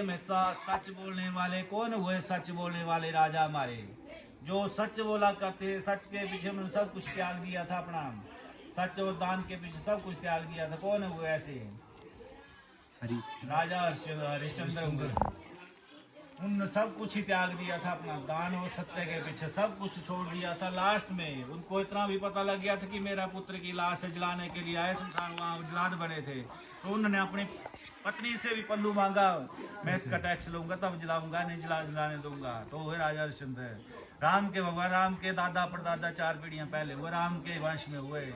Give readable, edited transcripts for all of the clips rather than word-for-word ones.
हमेशा सच बोलने वाले कौन हुए? सच बोलने वाले राजा हमारे, जो सच बोला करते, सच के पीछे उन्होंने सब कुछ त्याग दिया था अपना, सच और दान के पीछे सब कुछ त्याग दिया था। कौन हुए ऐसे? राजा हरिश्चंद्र। उनने सब कुछ ही त्याग दिया था अपना, दान और सत्य के पीछे सब कुछ छोड़ दिया था। लास्ट में उनको इतना भी पता लग गया था कि मेरा पुत्र की लाश जलाने के लिए आए शमशान, वहाँ जलाद बने थे, तो उन्होंने अपनी पत्नी से भी पल्लू मांगा, मैं इसका टैक्स लूंगा तब जलाऊंगा, नहीं जलाने दूंगा। तो वह राजा हरिश्चंद्र राम के, भगवान राम के दादा परदादा 4 पीढ़ियां पहले वो राम के वंश में हुए।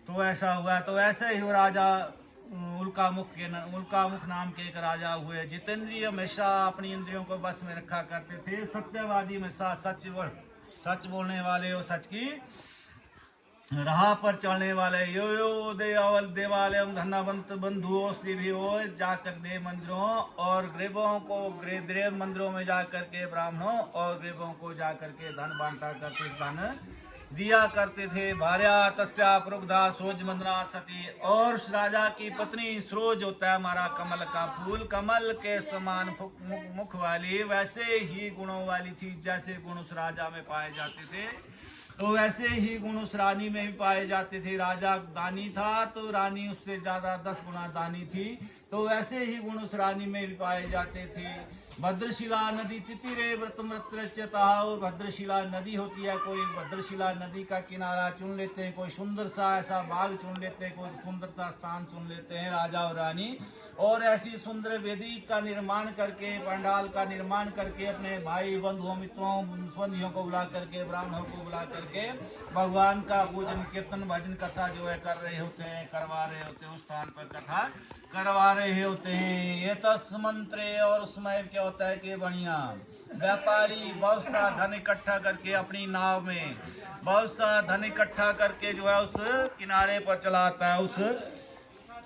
तो ऐसा हुआ। तो ऐसे ही वो राजा उल्का मुख नाम के एक राजा हुए। जितेंद्रिय हमेशा अपनी इंद्रियों को बस में रखा करते थे। सत्यवादी में सच बोलने वाले और सच की राह पर चलने वाले। यो यो देवालय धनावंत बंधुओं भी हो जाकर देव मंदिरों और गरीबों को देव मंदिरों में जाकर के ब्राह्मणों और गरीबों को जाकर के धन बांटा करते, धन दिया करते थे। भार्या तस्या प्रुग्धा सरोज मंदना सती। और राजा की पत्नी सरोज होता है हमारा कमल का फूल, कमल के समान मुख वाली, वैसे ही गुणों वाली थी जैसे गुण उस राजा में पाए जाते थे, तो वैसे ही गुण उस रानी में भी पाए जाते थे। राजा दानी था तो रानी उससे ज्यादा 10 गुना दानी थी, तो वैसे ही गुण उस रानी में भी पाए जाते थे। भद्रशिला नदी तितिरे व्रतमृत्रच्यता। भद्रशिला नदी होती है, कोई भद्रशिला नदी का किनारा चुन लेते हैं, कोई सुंदर सा ऐसा बाग चुन लेते हैं, कोई सुंदर सा स्थान चुन लेते हैं राजा और रानी, और ऐसी सुंदर वेदी का निर्माण करके, पंडाल का निर्माण करके अपने भाई बंधुओं मित्रों संबंधियों को बुला करके, ब्राह्मणों को बुला करके भगवान का पूजन कीर्तन भजन कथा जो है कर रहे होते हैं, करवा रहे होते हैं, उस स्थान पर कथा करवा रहे होते हैं। ये तस् मंत्रे। और उसमें क्या होता है कि बढ़िया व्यापारी बहुत सा धन इकट्ठा करके अपनी नाव में बहुत सा धन इकट्ठा करके जो है उस किनारे पर चलाता है, उस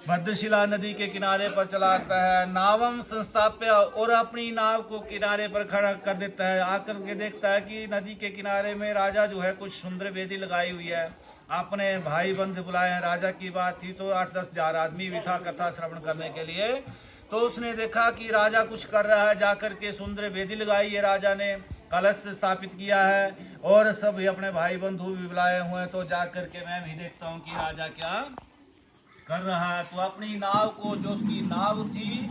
भद्रशिला नदी के किनारे पर चलाता है। नावम संस्थाप्य। और अपनी नाव को किनारे पर खड़ा कर देता है, आकर के देखता है कि नदी के किनारे में राजा जो है कुछ सुंदर वेदी लगाई हुई है, अपने भाई बंधु बुलाए हैं। राजा की बात थी तो 8-10 हजार आदमी भी था कथा श्रवण करने के लिए। तो उसने देखा कि राजा कुछ कर रहा है, जाकर के सुंदर वेदी लगाई है राजा ने, कलश स्थापित किया है और सब अपने भाई बंधु भी बुलाए हुए हैं। तो जाकर के मैं भी देखता हूँ कि राजा क्या कर रहा है। तो अपनी नाव को, जो उसकी नाव थी,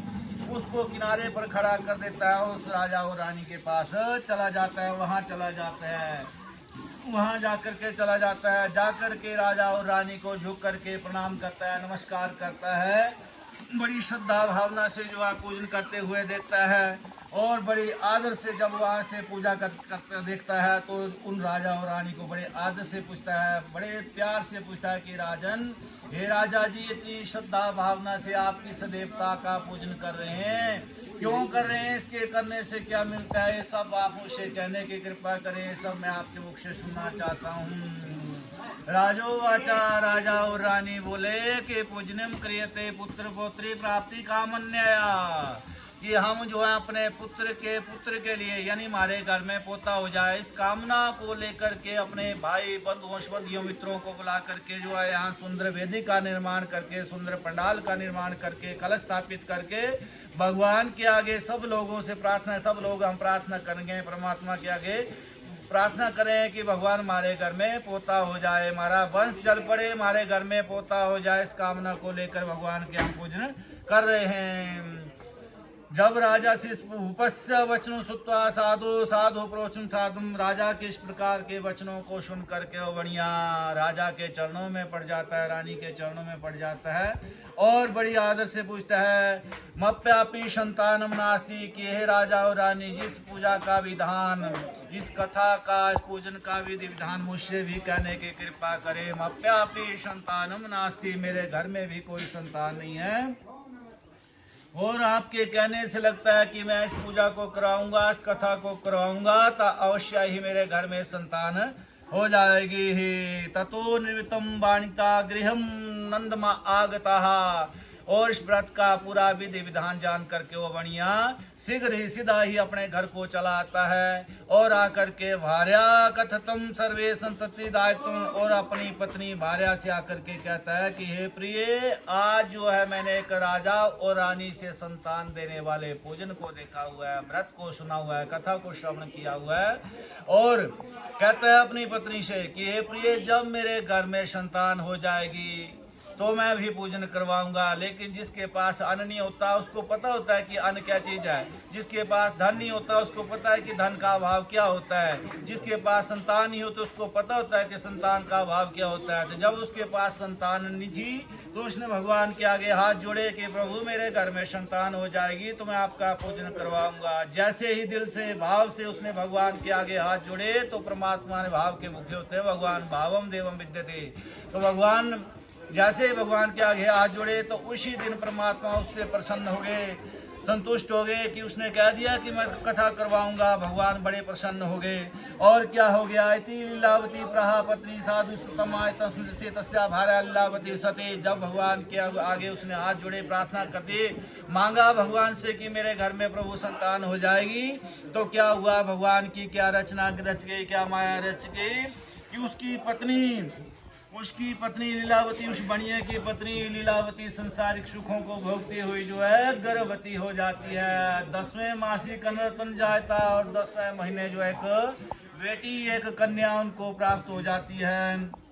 उसको किनारे पर खड़ा कर देता है, उस राजा और रानी के पास चला जाता है, वहां चला जाता है, वहां जाकर के चला जाता है। जाकर के राजा और रानी को झुक करके प्रणाम करता है, नमस्कार करता है, बड़ी श्रद्धा भावना से जो है पूजन करते हुए देखता है, और बड़ी आदर से जब वहाँ से पूजा करते देखता है तो उन राजा और रानी को बड़े आदर से पूछता है, बड़े प्यार से पूछता है कि राजन, हे राजा जी, इतनी श्रद्धा भावना से आपकी सदेवता का पूजन कर रहे हैं, क्यों कर रहे हैं? इसके करने से क्या मिलता है? ये सब आप मुझसे कहने की कृपा करें, सब मैं आपके मुख से सुनना चाहता हूँ। राजो वाचा। राजा और रानी बोले कि पूजनम क्रियते पुत्र पौत्री प्राप्ति कामन्या, कि हम जो है अपने पुत्र के लिए, यानी हमारे घर में पोता हो जाए, इस कामना को लेकर के अपने भाई बंधुओं संबंधियों मित्रों को बुला करके जो है यहाँ सुंदर वेदी का निर्माण करके, सुंदर पंडाल का निर्माण करके, कलश स्थापित करके भगवान के आगे सब लोगों से प्रार्थना, सब लोग हम प्रार्थना करेंगे परमात्मा के आगे, प्रार्थना करें कि भगवान हमारे घर में पोता हो जाए, हमारा वंश चल पड़े, हमारे घर में पोता हो जाए, इस कामना को लेकर भगवान के हम पूजन कर रहे हैं। जब राजा से उपस्य वचनों सुत्वा साधु साधु प्रोचन साधुम। राजा के इस प्रकार के वचनों को सुन करके वो बढ़िया राजा के चरणों में पड़ जाता है, रानी के चरणों में पड़ जाता है, और बड़ी आदर से पूछता है, मप्यापी संतानम नास्ति, कि हे राजा और रानी, जिस पूजा का विधान, इस कथा का, इस पूजन का विधि विधान मुझसे भी कहने की कृपा करे। मप्यापी संतानम नास्ति, मेरे घर में भी कोई संतान नहीं है, और आपके कहने से लगता है कि मैं इस पूजा को कराऊंगा, इस कथा को कराऊंगा, तो अवश्य ही मेरे घर में संतान हो जाएगी ही। ततो निर्वितम बाणिता गृहम नंदमा आगता। और इस व्रत का पूरा विधि विधान जान करके वो बढ़िया शीघ्र ही सीधा ही अपने घर को चला आता है और आकर के भार्या कथतम सर्वे संतति दायित्व, और अपनी पत्नी भार्या से आकर के कहता है कि हे प्रिय, आज जो है मैंने एक राजा और रानी से संतान देने वाले पूजन को देखा हुआ है, व्रत को सुना हुआ है, कथा को श्रवण किया हुआ है। और कहता है अपनी पत्नी से कि हे प्रिय, जब मेरे घर में संतान हो जाएगी तो मैं भी पूजन करवाऊंगा। लेकिन जिसके पास अन्न नहीं होता उसको पता होता है कि अन्न क्या चीज है, जिसके पास धन नहीं होता उसको पता है कि धन का अभाव क्या होता है, जिसके पास संतान नहीं होती उसको पता होता है कि संतान का अभाव क्या होता है। तो जब उसके पास संतान नहीं थी तो उसने भगवान के आगे हाथ जोड़े कि प्रभु, मेरे घर में संतान हो जाएगी तो मैं आपका पूजन करवाऊंगा। जैसे ही दिल से भाव से उसने भगवान के आगे हाथ जोड़े तो परमात्मा ने भाव के मुख्य होते हैं, भगवान भावम देवम विद्यते। तो भगवान जैसे भगवान के आगे हाथ जोड़े तो उसी दिन परमात्मा उससे प्रसन्न हो गए, संतुष्ट हो गए कि उसने कह दिया कि मैं कथा करवाऊंगा। भगवान बड़े प्रसन्न हो गए। और क्या हो गया, इति लीलावती प्रहा पत्नी साधु सुतमाय तस्मृति तस्या भार्या लीलावती सती। जब भगवान के आगे उसने हाथ जोड़े, प्रार्थना करते, मांगा भगवान से कि मेरे घर में प्रभु संतान हो जाएगी, तो क्या हुआ, भगवान की क्या रचना रच गई, क्या माया रच गई कि उसकी पत्नी लीलावती, उस बनिए की पत्नी लीलावती संसारिक सुखों को भोगते हुए जो है गर्भवती हो जाती है। 10वें मासिक नर्तन जाता और 10वें महीने जो एक बेटी, एक कन्या उनको प्राप्त हो जाती है।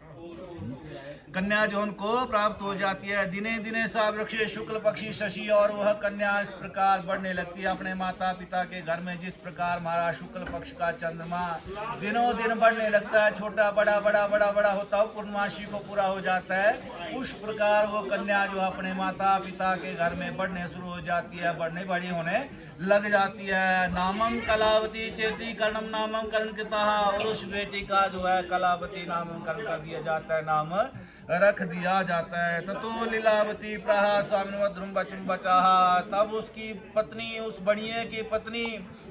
कन्या जो उनको प्राप्त हो जाती है। दिने दिने सा वृक्ष शुक्ल पक्षी शशि, और वह कन्या इस प्रकार बढ़ने लगती है अपने माता पिता के घर में। जिस प्रकार हमारा शुक्ल पक्ष का चंद्रमा दिनों दिन बढ़ने लगता है, छोटा बड़ा बड़ा बड़ा बड़ा होता है, पूर्णमासी को पूरा हो जाता है, उस प्रकार वो कन्या जो अपने माता पिता के घर में बढ़ने शुरू हो जाती है, बढ़ने बड़ी होने लग जाती है। नामम कलावती चेती कर्णम नामम कर्णकृता, और उस बेटी का जो है कलावती नामकरण कर दिया जाता है, नाम रख दिया जाता है। ततो लीलावती प्रहा स्वामी ध्रुव बचन बचाहा। तब उसकी पत्नी, उस बनिए की पत्नी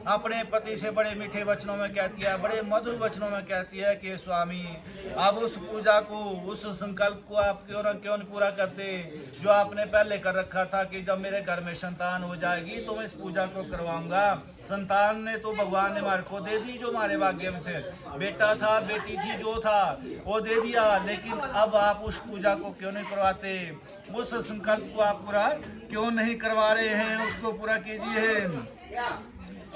अपने पति से बड़े मीठे वचनों में कहती है, बड़े मधुर वचनों में कहती है कि स्वामी, अब उस पूजा को, उस संकल्प को आप क्यों नहीं पूरा करते जो आपने पहले कर रखा था कि जब मेरे घर में संतान हो जाएगी तो मैं इस पूजा को करवाऊंगा। संतान ने तो भगवान ने हमारे को दे दी जो हमारे भाग्य में थे, बेटा था बेटी थी जो था वो दे दिया, लेकिन अब आप उस पूजा को क्यों नहीं करवाते, उस संकल्प को आप पूरा क्यों नहीं करवा रहे हैं, उसको पूरा कीजिए।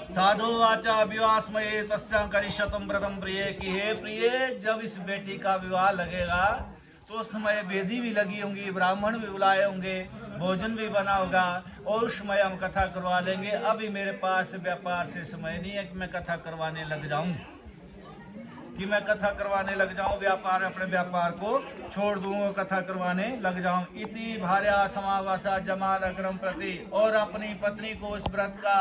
साधु वाचा विवाहमये तस्या करिष्यतम व्रतम प्रिय, कि हे प्रिय, जब इस बेटी का विवाह लगेगा तो उस समय वेदी भी लगी होंगी, ब्राह्मण भी बुलाए होंगे, भोजन भी बना होगा, और उस समय हम कथा करवा लेंगे। अभी मेरे पास व्यापार से समय नहीं है कि मैं कथा करवाने लग जाऊं, व्यापार, अपने व्यापार को छोड़ दूं और कथा करवाने लग जाऊं। इति भार्या समावासा जमाद अग्रम प्रति, और अपनी पत्नी को इस व्रत का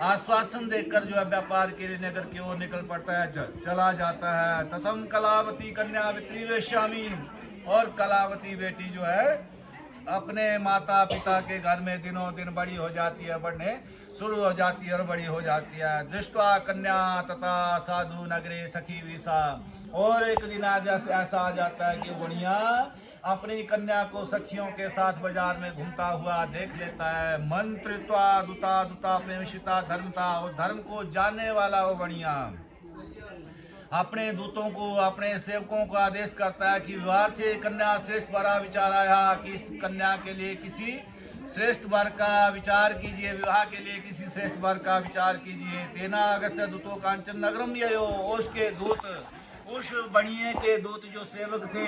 आश्वासन देकर जो है व्यापार के लिए नगर की ओर निकल पड़ता है, चला जाता है। ततम कलावती कन्या वित्रिवेश्यामी, और कलावती बेटी जो है अपने माता पिता के घर में दिनों दिन बड़ी हो जाती है, बढ़ने शुरू हो जाती है और बड़ी हो जाती है। दृष्टवा कन्या तथा साधु नगरे सखी विसा, और एक दिन आज ऐसा आ जाता है कि बुढ़िया अपनी कन्या को सखियों के साथ बाजार में घूमता हुआ देख लेता है। मंत्रित्वा दुता दुता प्रेमशिता धर्मता, और धर्म को जानने वाला वो बढ़िया अपने दूतों को, अपने सेवकों को आदेश करता है कि विवाह कन्या श्रेष्ठ बड़ा विचार आया कि इस कन्या के लिए किसी श्रेष्ठ वर का विचार कीजिए, विवाह के लिए किसी श्रेष्ठ वर का विचार कीजिए। तेना अगस्त्य दूतो कांचन नगरम यो, उसके दूत, उस बनिए के दूत जो सेवक थे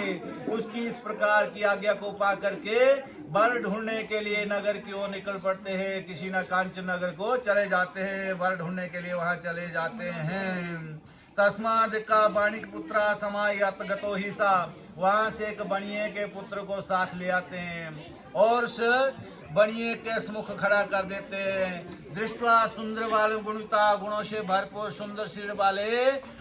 उसकी इस प्रकार की आज्ञा को पा करके वर ढूंढने के लिए नगर की ओर निकल पड़ते हैं। किसी न कांचन नगर को चले जाते हैं, वर ढूंढने के लिए वहां चले जाते हैं। तस्माद का बाणिक पुत्रा समायत गतो ही सा, वहां से एक बनिए के पुत्र को साथ ले आते हैं और उस बनिए के सम्मुख खड़ा कर देते हैं। दृष्टवा सुंदर वाले गुणिता गुणों से भरपूर सुंदर शरीर वाले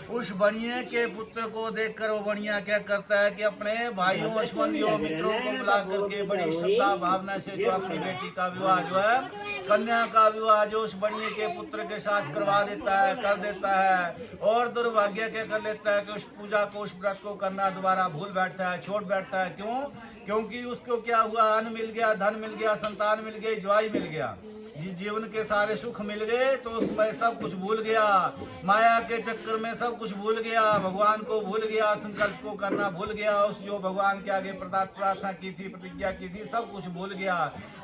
उस बनिए के पुत्र को देखकर वो बनिया क्या करता है कि अपने भाइयों संबंधियों मित्रों को बुला करके बड़ी श्रद्धा भावना से जो अपनी बेटी का विवाह जो है कन्या का विवाह जो उस बनिए के पुत्र के साथ करवा देता है, कर देता है। और दुर्भाग्य क्या कर लेता है कि उस पूजा को, उस व्रत को करना दोबारा भूल बैठता है, छोड़ बैठता है। क्यों? क्योंकि उसको क्या हुआ, अन्न मिल गया, धन मिल गया, संतान मिल गई, जवाई मिल गया, जीवन के सारे सुख मिल गए, तो उसमें सब कुछ भूल गया, माया के चक्कर में सब कुछ भूल गया, भगवान को भूल गया, संकल्प को करना भूल गया, उस जो भगवान के आगे प्रार्थना की थी, प्रतिज्ञा की थी, सब कुछ भूल गया।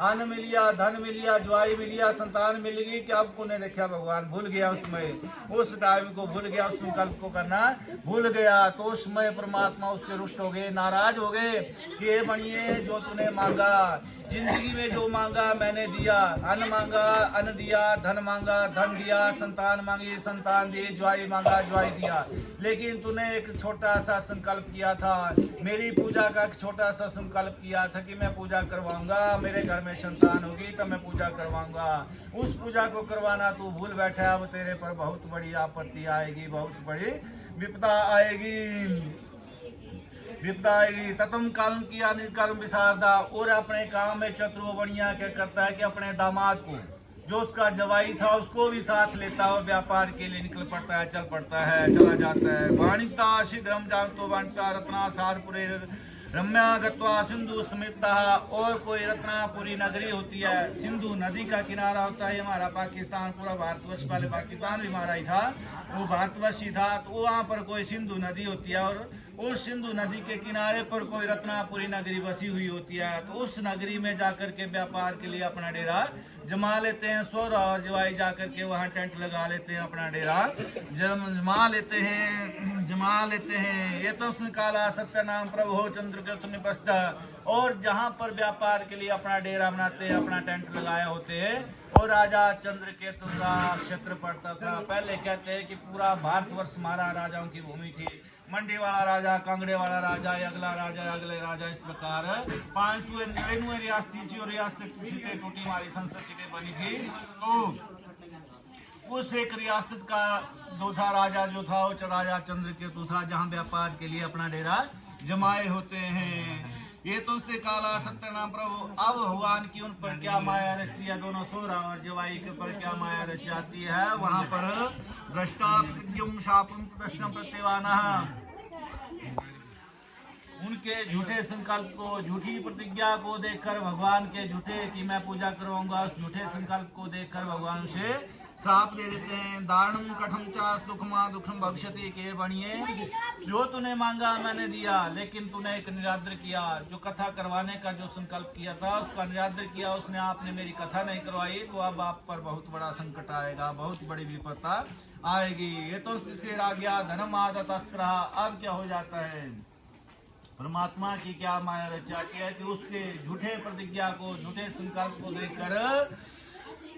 अन्न मिल गया, धन मिल गया, जवाई मिल गया, संतान मिल गई, क्या आपको नहीं देखा, भगवान भूल गया उसमें, उस टाइम को भूल गया, उस संकल्प को करना भूल गया। तो उसमें परमात्मा उससे रुष्ट हो गए, नाराज हो गए कि ये बनिए जो तूने मांगा, जिंदगी में जो मांगा मैंने दिया, अन्न मांगा अन्न दिया, धन मांगा धन दिया, संतान मांगी संतान दी, ज्वाई मांगा ज्वाई दिया, लेकिन तूने एक छोटा सा संकल्प किया था, मेरी पूजा का एक छोटा सा संकल्प किया था कि मैं पूजा करवाऊंगा, मेरे घर में संतान होगी तो मैं पूजा करवाऊंगा, उस पूजा को करवाना तू भूल बैठा, अब तेरे पर बहुत बड़ी आपत्ति आएगी, बहुत बड़ी विपदा आएगी, विपदा आएगी। ततम कालम किया निष्कर्म विशारदा, और अपने काम में चतुर बढ़िया क्या करता है कि अपने दामाद को, जो उसका जवाई था, उसको भी साथ लेता है और व्यापार के लिए निकल पड़ता है, चल पड़ता है, चला जाता है। वाणिकता शीघ्रम जानतो वाणिकता रत्ना सारपुरे रम्या गत्वा सिंधु समीपता, और कोई रत्नापुरी नगरी होती है, सिंधु नदी का किनारा होता है, हमारा पाकिस्तान पूरा भारतवर्ष, पहले पाकिस्तान भी हमारा ही था, वो भारतवर्ष ही था, तो वहाँ पर कोई सिंधु नदी होती है, और उस सिंधु नदी के किनारे पर कोई रत्नापुरी नगरी बसी हुई होती है, तो उस नगरी में जाकर के व्यापार के लिए अपना डेरा जमा लेते हैं, सौरा और जवाई जाकर के वहाँ टेंट लगा लेते हैं, अपना डेरा जमा लेते हैं। ये तो उसने काला सत्य नाम प्रभु चंद्र के तुम निपस्ता, और जहाँ पर व्यापार के लिए अपना डेरा बनाते हैं, अपना टेंट लगाए होते हैं, और राजा चंद्र केतु का क्षेत्र पड़ता था। पहले कहते हैं कि पूरा भारतवर्ष हमारा राजाओं की भूमि थी, मंडी वाला राजा, कांगड़े वाला राजा, अगला राजा, अगले राजा, इस प्रकार 599 रियासती थी, और रियासत सीटें टूटी, हमारी संसद सीटें बनी थी। तो उस एक रियासत का जो था राजा, जो था वो राजा चंद्र केतु था, जहाँ व्यापार के लिए अपना डेरा जमाए होते हैं। ये तो उससे काला सत्य नाम प्रभु, अब भगवान की उन पर क्या माया रच दिया, दोनों सोरा और जवाई के पर क्या माया रच जाती है, वहां पर भ्रष्टा प्रत्युम शापम प्रश्न प्रत्यवाना, उनके झूठे संकल्प को, झूठी प्रतिज्ञा को देखकर भगवान के झूठे कि मैं पूजा करवाऊंगा, उस झूठे संकल्प को देखकर भगवान उसे साप दे देते हैं। दारुणम कठम चास दुखमा दुखम भविष्यति के बनिए, जो तूने मांगा मैंने दिया, लेकिन तूने एक निरादर किया, जो कथा करवाने का जो संकल्प किया था उसका निरादर किया, उसने आपने मेरी कथा नहीं करवाई, तो अब आप पर बहुत बड़ा संकट आएगा, बहुत बड़ी विपत्ता आएगी। ये तो से आ गया धर्म आदत अस्करा, अब क्या हो जाता है, परमात्मा की क्या माया रचाती है कि उसके झूठे प्रतिज्ञा को, झूठे संकल्प को देखकर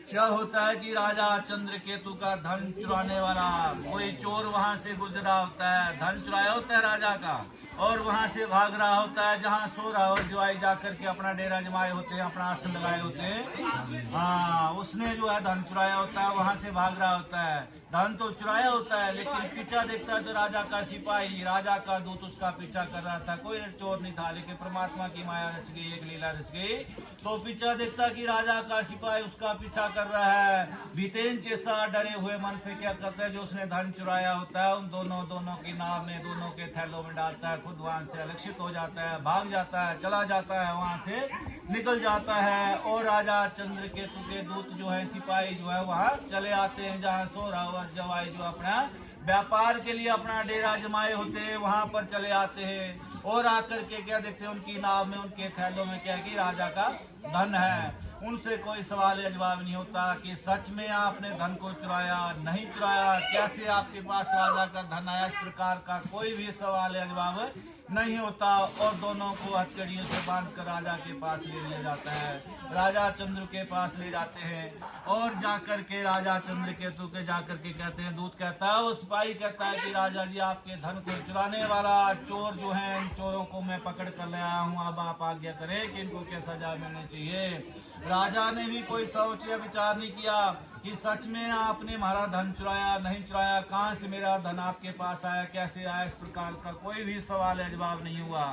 क्या होता है कि राजा चंद्र केतु का धन चुराने वाला कोई चोर वहां से गुजरा होता है, धन चुराया होता है राजा का, और वहां से भाग रहा होता है, जहां सो रहा और जवाई जाकर के अपना डेरा जमाए होते हैं, अपना आसन लगाए होते हैं, हाँ उसने जो है धन चुराया होता है, वहां से भाग रहा होता है, धन तो चुराया होता है, लेकिन पीछा देखता है तो राजा का सिपाही, राजा का दूत उसका पीछा कर रहा था, कोई चोर नहीं था, लेकिन परमात्मा की माया रच गई, एक लीला रच गई, तो पीछा देखता कि राजा का सिपाही उसका पीछा कर रहा है, बीतेन चेसा डरे हुए मन से क्या करता है, जो उसने धन चुराया होता है उन दोनों की नाव में, दोनों के थैलों में डालता है, खुद वहां से अलक्षित हो जाता है, भाग जाता है, चला जाता है, वहां से निकल जाता है, और राजा चंद्र केतु के दूत जो है, सिपाही जो है वहां चले आते हैं, जहाँ सो रहा और जवाई जो अपना व्यापार के लिए अपना डेरा जमाए होते हैं, वहां पर चले आते हैं, और आकर के क्या देखते हैं, उनकी नाव में, उनके थैलों में क्या कि राजा का धन है। उनसे कोई सवाल या जवाब नहीं होता कि सच में आपने धन को चुराया, नहीं चुराया, कैसे आपके पास राजा का धन आया, इस प्रकार का कोई भी सवाल या जवाब नहीं होता और दोनों को हथकड़ियों से बांधकर राजा के पास ले लिया जाता है। राजा चंद्र के पास ले जाते हैं और जाकर के राजा चंद्रकेतु के जाकर के कहते हैं, दूत कहता है, उस सिपाही कहता है कि राजा जी आपके धन को चुराने वाला चोर जो है, इन चोरों को मैं पकड़ कर ले आया हूँ, अब आप आज्ञा करें कि इनको क्या सजा मिलनी चाहिए। राजा ने भी कोई सोच या विचार नहीं किया कि सच में आपने हमारा धन चुराया नहीं चुराया, कहाँ से मेरा धन आपके पास आया, कैसे आया, इस प्रकार का कोई भी सवाल या जवाब नहीं हुआ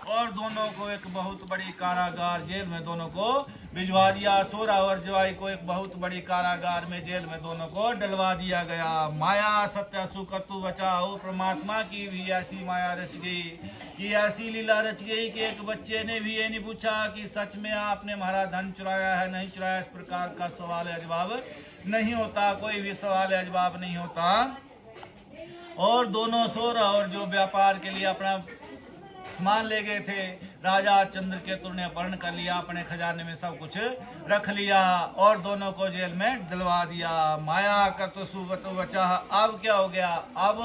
और दोनों को एक बहुत बड़ी कारागार जेल में दोनों को भिजवा दिया। सोरा और जवाई को एक बहुत बड़ी कारागार में जेल में दोनों को डलवा दिया गया। माया सत्य सुकर्तु बचाओ, परमात्मा की भी ऐसी माया रच गई कि ऐसी लीला रच गई कि एक बच्चे ने भी ये नहीं पूछा कि सच में आपने हमारा धन चुराया है नहीं चुराया, इस प्रकार का सवाल या जवाब नहीं होता, कोई भी सवाल या जवाब नहीं होता। और दोनों सोरा और जो व्यापार के लिए अपना सामान ले गए थे, राजा चंद्रकेतु ने अपहरण कर लिया, अपने खजाने में सब कुछ रख लिया और दोनों को जेल में डलवा दिया। माया कर सुबत बचा। अब क्या हो गया, अब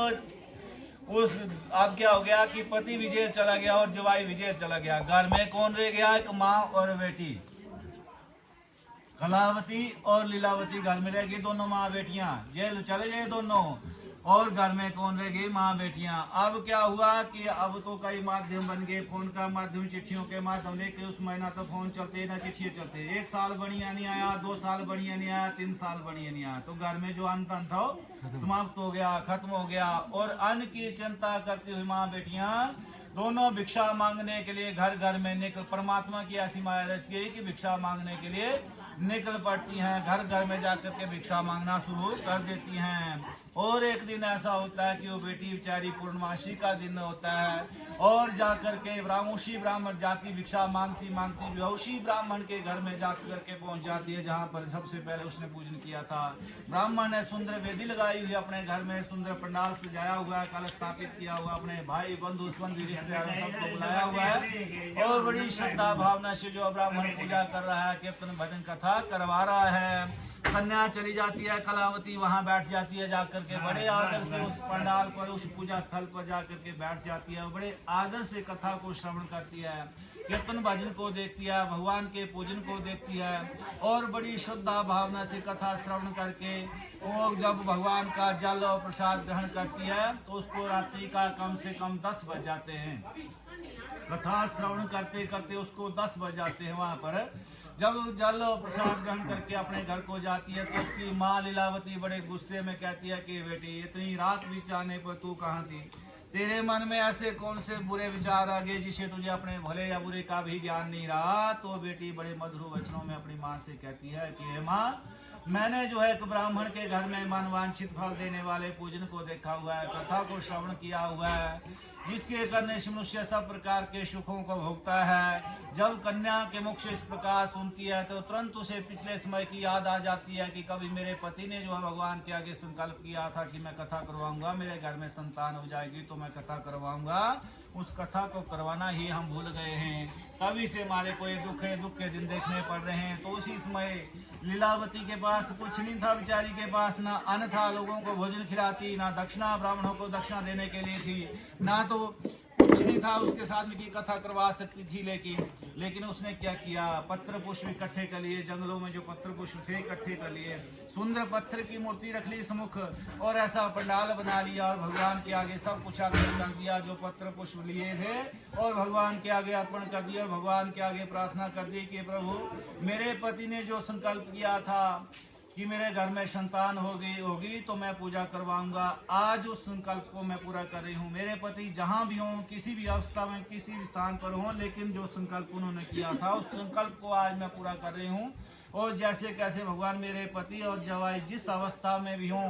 क्या हो गया कि पति विजय चला गया और जवाई विजय चला गया। घर में कौन रह गया, एक माँ और बेटी, कलावती और लीलावती घर में रह गई, दोनों माँ बेटियां जेल चले गए दोनों, और घर में कौन रह गई, माँ बेटियां। अब क्या हुआ कि अब तो कई माध्यम बन गए, फोन का माध्यम, चिट्ठियों के माध्यम, लेके उस महीना तो फोन चलते ना चिट्ठियां चलते, 1 साल बढ़िया नहीं आया, 2 साल बढ़िया नहीं आया, 3 साल बढ़िया नहीं आया, तो घर में जो अन्न था समाप्त हो गया, खत्म हो गया। और अन्न की चिंता करती हुई माँ बेटियां दोनों भिक्षा मांगने के लिए घर घर में निकल, परमात्मा की ऐसी माया रच गई कि भिक्षा मांगने के लिए निकल पड़ती हैं, घर घर में जाकर के भिक्षा मांगना शुरू कर देती हैं। और एक दिन ऐसा होता है कि वो बेटी बेचारी पूर्णमासी का दिन होता है और जाकर के उसी ब्राह्मण जाति भिक्षा मांगती मांगती जो उसी ब्राह्मण के घर में जाकर के पहुंच जाती है जहां पर सबसे पहले उसने पूजन किया था। ब्राह्मण ने सुंदर वेदी लगाई हुई, अपने घर में सुंदर पंडाल सजाया हुआ है, कलश स्थापित किया हुआ, अपने भाई बंधु संबंधी रिश्तेदारों सबको बुलाया हुआ है और बड़ी श्रद्धा भावना से जो ब्राह्मण पूजा कर रहा है, कीर्तन भजन कथा करवा रहा है। कन्या चली जाती है, कलावती वहां बैठ जाती है, जाकर के बड़े आदर से उस पंडाल पर, उस पूजा स्थल पर जाकर के बैठ जाती है और बड़े आदर से कथा को श्रवण करती है, कीर्तन भजन को देखती है, भगवान के पूजन को देखती है और बड़ी श्रद्धा भावना से कथा श्रवण करके वो जब भगवान का जल और प्रसाद ग्रहण करती है तो उसको रात्रि का कम से कम 10 बज जाते हैं। कथा श्रवण करते करते उसको 10 बज जाते हैं। वहां पर जब जल और प्रसाद ग्रहण करके अपने घर को जाती है तो उसकी माँ लीलावती बड़े गुस्से में कहती है कि बेटी इतनी रात बीच आने पर तू कहाँ थी, तेरे मन में ऐसे कौन से बुरे विचार आ गए जिसे तुझे अपने भले या बुरे का भी ज्ञान नहीं रहा। तो बेटी बड़े मधुर वचनों में अपनी माँ से कहती है कि हे माँ, मैंने जो है एक ब्राह्मण के घर में मनवांछित फल देने वाले पूजन को देखा हुआ है, कथा को श्रवण किया हुआ है, जिसके करने से मनुष्य सब प्रकार के सुखों को भोगता है। जब कन्या के मुख से इस प्रकार सुनती है तो तुरंत उसे पिछले समय की याद आ जाती है कि कभी मेरे पति ने जो है भगवान के आगे संकल्प किया था कि मैं कथा करवाऊंगा, मेरे घर में संतान हो जाएगी तो मैं कथा करवाऊंगा, उस कथा को करवाना ही हम भूल गए हैं, तभी से हमारे को ये दुख के दिन देखने पड़ रहे हैं। तो उसी समय लीलावती के पास कुछ नहीं था, बेचारी के पास ना अन्न था, लोगों को भोजन खिलाती, ना दक्षिणा ब्राह्मणों को दक्षिणा देने के लिए थी, ना तो कुछ नहीं था उसके साथ में की कथा करवा सकती थी। लेकिन उसने क्या किया, पत्र पुष्प इकट्ठे कर लिए, जंगलों में जो पत्र पुष्प थे इकट्ठे कर लिए, सुंदर पत्थर की मूर्ति रख ली सम्मुख और ऐसा पंडाल बना लिया और भगवान के आगे सब कुछ अर्पण कर दिया, जो पत्र पुष्प लिए थे और भगवान के आगे अर्पण कर दिया और भगवान के आगे प्रार्थना कर दी कि प्रभु मेरे पति ने जो संकल्प किया था कि मेरे घर में संतान होगी तो मैं पूजा करवाऊंगा, आज उस संकल्प को मैं पूरा कर रही हूँ। मेरे पति जहाँ भी हों, किसी भी अवस्था में, किसी भी स्थान पर हों, लेकिन जो संकल्प उन्होंने किया था उस संकल्प को आज मैं पूरा कर रही हूँ। और जैसे कैसे भगवान मेरे पति और जवाई जिस अवस्था में भी हों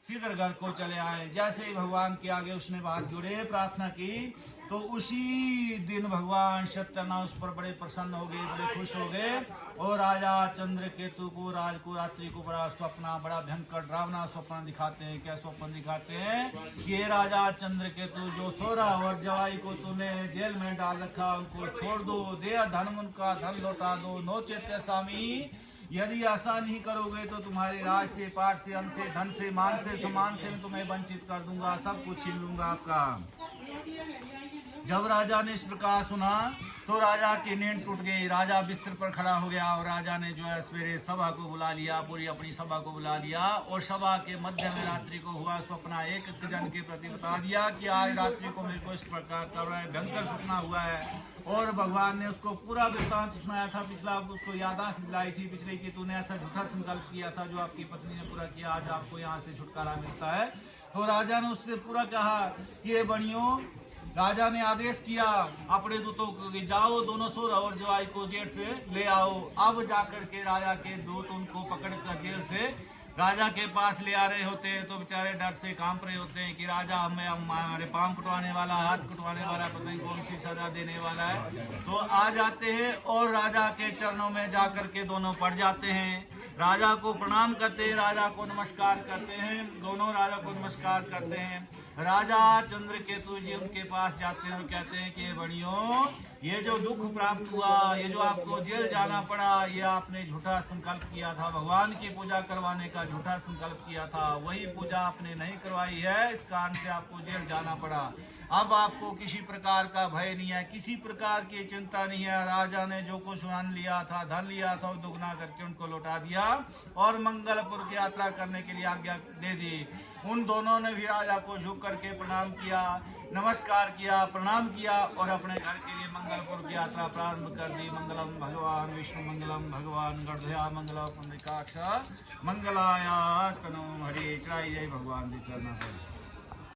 सीधे घर को चले आए। जैसे ही भगवान के आगे उसने हाथ जोड़े प्रार्थना की तो उसी दिन भगवान सत्यनारायण उस पर बड़े प्रसन्न हो गए, बड़े खुश हो गए और राजा चंद्रकेतु को रात्रि को बड़ा स्वप्न, बड़ा भयंकर डरावना स्वप्न दिखाते हैं। क्या स्वप्न दिखाते हैं कि ये राजा चंद्रकेतु जो सोरा और जवाई को तूने जेल में डाल रखा उनको छोड़ दो, दे धन उनका धन लौटा दो, नो चैत्य स्वामी, यदि ऐसा नहीं करोगे तो तुम्हारे राज से, पाठ से, अन्न से, धन से, मान से, सम्मान से मैं तुम्हें वंचित कर दूंगा, सब कुछ छीन लूंगा आपका। जब राजा ने इस प्रकार सुना तो राजा की नींद टूट गई। राजा बिस्तर पर खड़ा हो गया और राजा ने जो है सवेरे सभा को बुला लिया, पूरी अपनी सभा को बुला लिया और सभा के मध्य में रात्रि को हुआ स्वप्न एक जन के प्रति बता दिया कि आज रात्रि को मेरे को इस प्रकार कर रहा है, भयंकर स्वप्न हुआ है। और भगवान ने उसको पूरा वृत्तांत सुनाया था, पिछला उसको यादाश्त दिलाई थी पिछले कि तूने ऐसा झूठा संकल्प किया था जो आपकी पत्नी ने पूरा किया, आज आपको यहाँ से छुटकारा मिलता है। तो राजा ने उससे पूरा कहा कि ये बनियो, राजा ने आदेश किया अपने दूतों को कि जाओ दोनों सोर और जवाई को जेल से ले आओ। अब जाकर के राजा के दूत उनको पकड़ कर जेल से राजा के पास ले आ रहे होते हैं तो बेचारे डर से कांप रहे होते हैं कि राजा हमें हमारे पांव कटवाने वाला, हाथ कटवाने वाला, पता नहीं कौन सी सजा देने वाला है। तो आ जाते हैं और राजा के चरणों में जाकर के दोनों पड़ जाते हैं, राजा को प्रणाम करते हैं, राजा को नमस्कार करते हैं, दोनों राजा को नमस्कार करते हैं। राजा चंद्रकेतु जी उनके पास जाते हैं और कहते हैं कि बड़ियों, ये जो दुख प्राप्त हुआ, ये जो आपको जेल जाना पड़ा, ये आपने झूठा संकल्प किया था, भगवान की पूजा करवाने का झूठा संकल्प किया था, वही पूजा आपने नहीं करवाई है, इस कारण से आपको जेल जाना पड़ा। अब आपको किसी प्रकार का भय नहीं है, किसी प्रकार की चिंता नहीं है। राजा ने जो कुछ धन लिया था वो दुगना करके उनको लौटा दिया और मंगलपुर की यात्रा करने के लिए आज्ञा दे दी। उन दोनों ने भी राजा को झुक करके प्रणाम किया, नमस्कार किया, प्रणाम किया और अपने घर के लिए मंगलपुर की यात्रा प्रारंभ कर दी। मंगलम भगवान विष्णु मंगलम भगवान गणधया मंगलम पुंडरीकाक्ष मंगलाय तनु हरि। चढ़ाई जय भगवान जी चरणों पर।